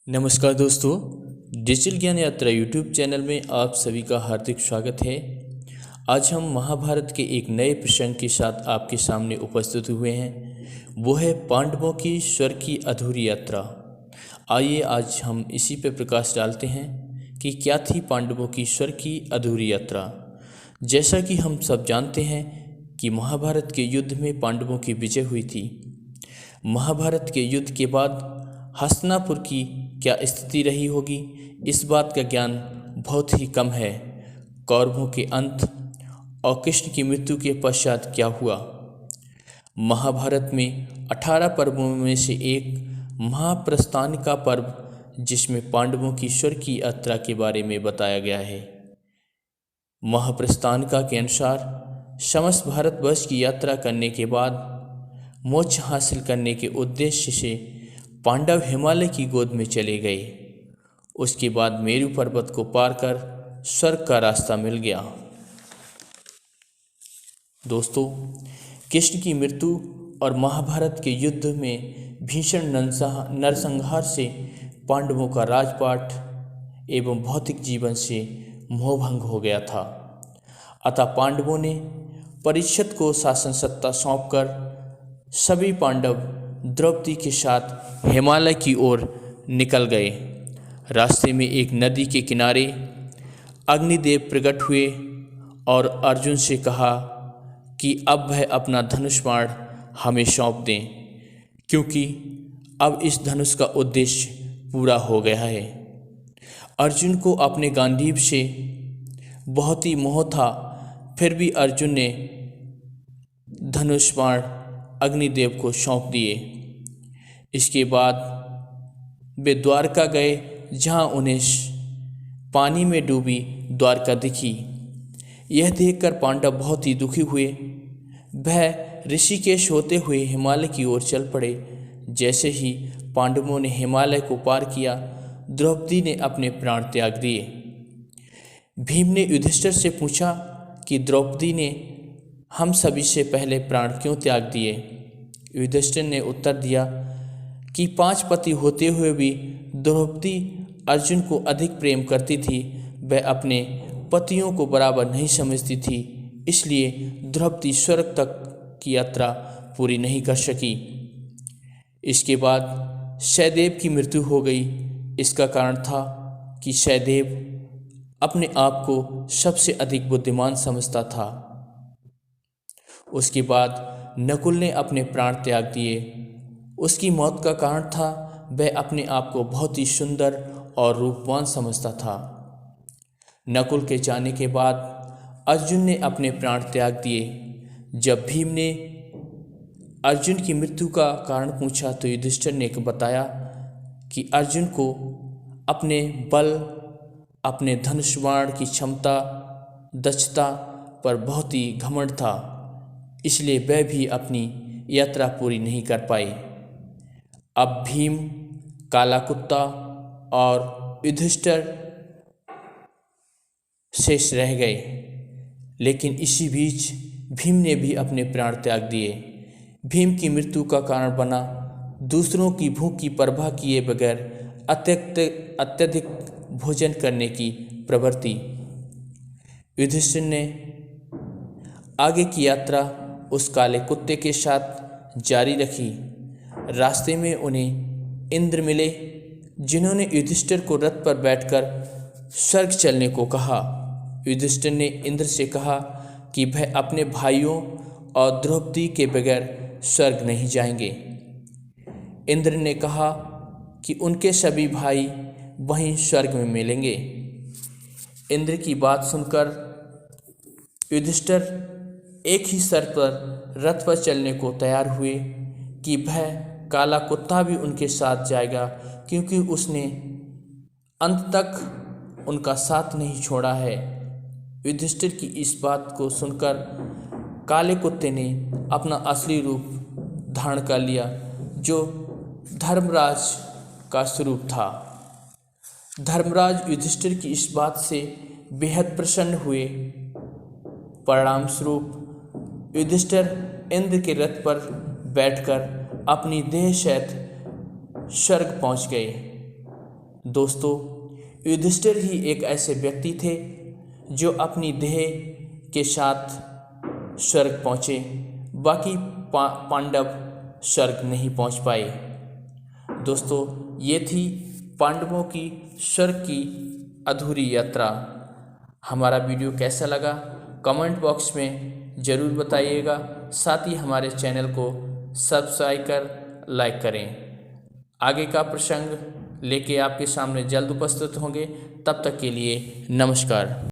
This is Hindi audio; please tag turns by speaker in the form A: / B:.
A: नमस्कार दोस्तों, डिजिटल ज्ञान यात्रा यूट्यूब चैनल में आप सभी का हार्दिक स्वागत है। आज हम महाभारत के एक नए प्रसंग के साथ आपके सामने उपस्थित हुए हैं। वो है पांडवों की स्वर्ग की अधूरी यात्रा। आइए आज हम इसी पर प्रकाश डालते हैं कि क्या थी पांडवों की स्वर्ग की अधूरी यात्रा। जैसा कि हम सब जानते हैं कि महाभारत के युद्ध में पांडवों की विजय हुई थी। महाभारत के युद्ध के बाद हस्तिनापुर की क्या स्थिति रही होगी, इस बात का ज्ञान बहुत ही कम है। कौरवों के अंत और कृष्ण की मृत्यु के पश्चात क्या हुआ। महाभारत में 18 पर्वों में से एक महाप्रस्थान का पर्व, जिसमें पांडवों की स्वर्ग की यात्रा के बारे में बताया गया है। महाप्रस्थान का के अनुसार समस्त भारतवर्ष की यात्रा करने के बाद मोक्ष हासिल करने के उद्देश्य से पांडव हिमालय की गोद में चले गए। उसके बाद मेरु पर्वत को पार कर स्वर्ग का रास्ता मिल गया। दोस्तों, कृष्ण की मृत्यु और महाभारत के युद्ध में भीषण नरसंहार से पांडवों का राजपाट एवं भौतिक जीवन से मोहभंग हो गया था। अतः पांडवों ने परीक्षित को शासन सत्ता सौंपकर सभी पांडव द्रौपदी के साथ हिमालय की ओर निकल गए। रास्ते में एक नदी के किनारे अग्निदेव प्रकट हुए और अर्जुन से कहा कि अब वह अपना धनुष बाण हमें सौंप दें, क्योंकि अब इस धनुष का उद्देश्य पूरा हो गया है। अर्जुन को अपने गांडीव से बहुत ही मोह था, फिर भी अर्जुन ने धनुष बाण अग्निदेव को सौंप दिए। इसके बाद वे द्वारका गए, जहां उन्हें पानी में डूबी द्वारका दिखी। यह देखकर पांडव बहुत ही दुखी हुए। वह ऋषिकेश होते हुए हिमालय की ओर चल पड़े। जैसे ही पांडवों ने हिमालय को पार किया, द्रौपदी ने अपने प्राण त्याग दिए। भीम ने युधिष्ठिर से पूछा कि द्रौपदी ने हम सभी से पहले प्राण क्यों त्याग दिए। युधिष्ठिर ने उत्तर दिया कि 5 पति होते हुए भी द्रौपदी अर्जुन को अधिक प्रेम करती थी। वह अपने पतियों को बराबर नहीं समझती थी, इसलिए द्रौपदी स्वर्ग तक की यात्रा पूरी नहीं कर सकी। इसके बाद सहदेव की मृत्यु हो गई। इसका कारण था कि सहदेव अपने आप को सबसे अधिक बुद्धिमान समझता था। उसके बाद नकुल ने अपने प्राण त्याग दिए। उसकी मौत का कारण था वह अपने आप को बहुत ही सुंदर और रूपवान समझता था। नकुल के जाने के बाद अर्जुन ने अपने प्राण त्याग दिए। जब भीम ने अर्जुन की मृत्यु का कारण पूछा तो युधिष्ठिर ने बताया कि अर्जुन को अपने बल, अपने धनुष बाण की क्षमता, दक्षता पर बहुत ही घमंड था, इसलिए वह भी अपनी यात्रा पूरी नहीं कर पाए। अब भीम, काला कुत्ता और युधिष्ठिर शेष रह गए। लेकिन इसी बीच भीम ने भी अपने प्राण त्याग दिए। भीम की मृत्यु का कारण बना दूसरों की भूख की परवाह किए बगैर अत्यधिक भोजन करने की प्रवृत्ति। युधिष्ठिर ने आगे की यात्रा उस काले कुत्ते के साथ जारी रखी। रास्ते में उन्हें इंद्र मिले, जिन्होंने युधिष्ठिर को रथ पर बैठकर स्वर्ग चलने को कहा। युधिष्ठिर ने इंद्र से कहा कि वह अपने भाइयों और द्रौपदी के बगैर स्वर्ग नहीं जाएंगे। इंद्र ने कहा कि उनके सभी भाई वहीं स्वर्ग में मिलेंगे। इंद्र की बात सुनकर युधिष्ठिर एक ही शर्त पर रथ पर चलने को तैयार हुए कि वह काला कुत्ता भी उनके साथ जाएगा, क्योंकि उसने अंत तक उनका साथ नहीं छोड़ा है। युधिष्ठिर की इस बात को सुनकर काले कुत्ते ने अपना असली रूप धारण कर लिया, जो धर्मराज का स्वरूप था। धर्मराज युधिष्ठिर की इस बात से बेहद प्रसन्न हुए। परिणाम स्वरूप युधिष्ठिर इंद्र के रथ पर बैठकर अपनी देह सहित स्वर्ग पहुँच गए। दोस्तों, युधिष्ठिर ही एक ऐसे व्यक्ति थे जो अपनी देह के साथ स्वर्ग पहुँचे, बाकी पांडव स्वर्ग नहीं पहुँच पाए। दोस्तों, ये थी पांडवों की स्वर्ग की अधूरी यात्रा। हमारा वीडियो कैसा लगा कमेंट बॉक्स में ज़रूर बताइएगा। साथ ही हमारे चैनल को सब्सक्राइब कर लाइक करें। आगे का प्रसंग लेके आपके सामने जल्द उपस्थित होंगे। तब तक के लिए नमस्कार।